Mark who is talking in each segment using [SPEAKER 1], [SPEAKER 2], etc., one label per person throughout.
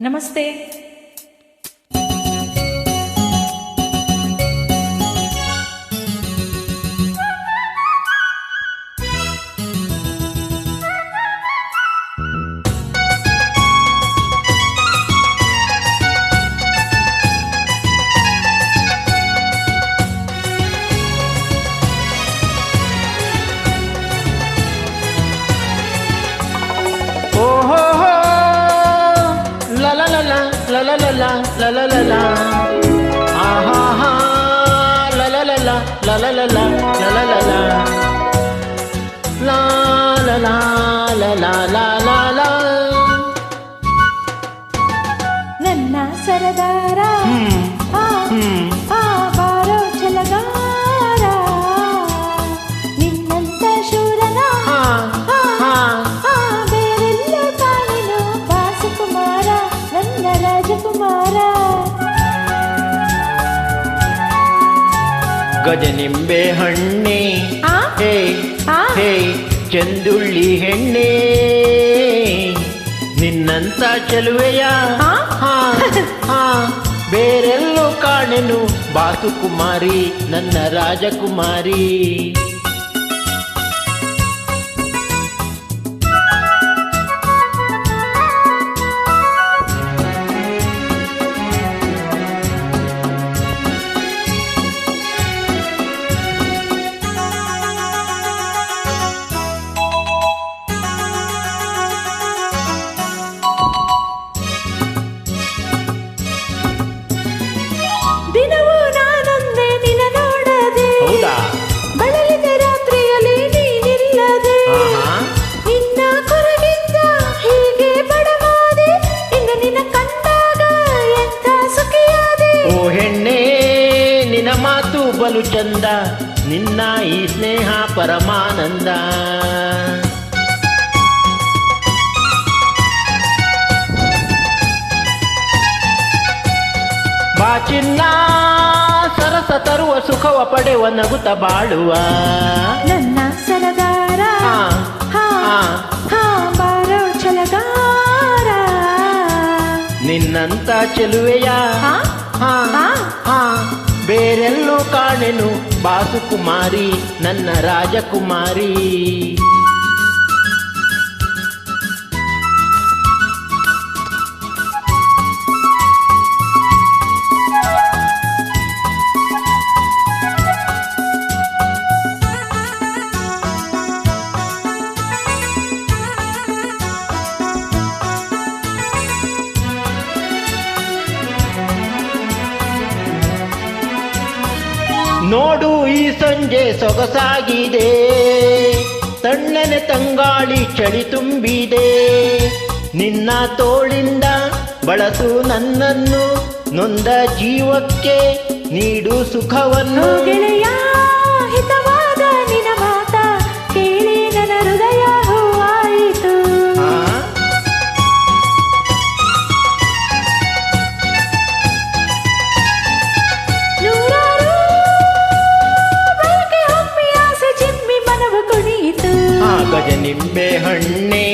[SPEAKER 1] ನಮಸ್ತೆ.
[SPEAKER 2] La la la la la la la la, aha ha, la la la la la la la la la la la la, la la la la la la la la.
[SPEAKER 1] ನನ್ನ ಸರದಾರ ಬಾರೋ ಛಲಗಾರ, ನಿನ್ನಂತ ಶೂರನ ಬೇರೆಲ್ಲ ಕಾಣೆನು ಬಾಸುಕುಮಾರ, ನನ್ನ ರಾಜಕುಮಾರ.
[SPEAKER 2] ಗಜನಿಂಬೆ ಹಣ್ಣೆ ಹೇ ಹೇ ಚಂದುಳ್ಳಿ ಹೆಣ್ಣೆ, ನಿನ್ನಂತ ಚೆಲುವೆಯ ಬೇರೆಲ್ಲೂ ಕಾಣೆನು ಬಾಸುಕುಮಾರಿ, ನನ್ನ ರಾಜಕುಮಾರಿ.
[SPEAKER 1] ದಿನವೂ ನಾನೊಂದೇ ನಿನ ನೋಡದೆ, ಬಳಲಿದ ರಾತ್ರಿಯಲ್ಲಿ ನೀನಿಲ್ಲದೆ, ನಿನ್ನ ಕೊರಗಿಂದ ಹೀಗೆ ಬಡವಾದೆ, ಇನ್ನು ನಿನ್ನ ಕಂಡಾಗ ಎಂಥ ಸುಖಿಯಾದೆ.
[SPEAKER 2] ಓ ಹೆಣ್ಣೆ ನಿನ್ನ ಮಾತು ಬಲು ಚಂದ, ನಿನ್ನ ಈ ಸ್ನೇಹ ಪರಮಾನಂದ. ಬಾಚಿನ್ನ ಸರಸ ತರುವ ಸುಖವ ಪಡೆವ ನಗುತ್ತ ಬಾಳುವ
[SPEAKER 1] ನನ್ನ ಸರದಾರ ಬಾರೋ ಛಲಗಾರ,
[SPEAKER 2] ನಿನ್ನಂತ ಚೆಲುವೆಯ ಬೇರೆಲ್ಲೂ ಕಾಣೆನು ಬಾಸುಕುಮಾರಿ, ನನ್ನ ರಾಜಕುಮಾರಿ. ನೋಡು ಈ ಸಂಜೆ ಸೊಗಸಾಗಿದೆ, ತಣ್ಣನೆ ತಂಗಾಳಿ ಚಳಿ ತುಂಬಿದೆ, ನಿನ್ನ ತೋಳಿಂದ ಬಳಸು ನನ್ನನ್ನು, ನೊಂದ ಜೀವಕ್ಕೆ ನೀಡು ಸುಖವನ್ನು.
[SPEAKER 1] ಗೆಳೆಯ ಹಿತವಾದ ನಿನ ಮಾತ ಕೇಳಿ ನನ್ನ ಹೃದಯ ಹೂವಾಯಿತು.
[SPEAKER 2] ಗಜನಿಂಬೆ ಹಣ್ಣೆ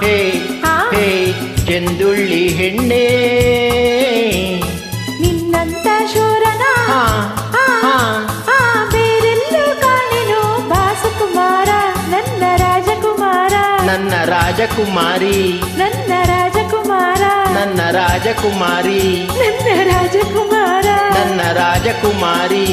[SPEAKER 2] ಹೇ ಹೇ ಚೆಂದುಳ್ಳಿ ಹೆಣ್ಣೆ,
[SPEAKER 1] ನಿನ್ನಂತ ಶೂರನ ಬೇರೆಲ್ಲೂ ಕಾಣೆನು ಬಾಸುಕುಮಾರ, ನನ್ನ ರಾಜಕುಮಾರ.
[SPEAKER 2] ನನ್ನ ರಾಜಕುಮಾರಿ,
[SPEAKER 1] ನನ್ನ ರಾಜಕುಮಾರ,
[SPEAKER 2] ನನ್ನ ರಾಜಕುಮಾರಿ,
[SPEAKER 1] ನನ್ನ ರಾಜಕುಮಾರ,
[SPEAKER 2] ನನ್ನ ರಾಜಕುಮಾರಿ.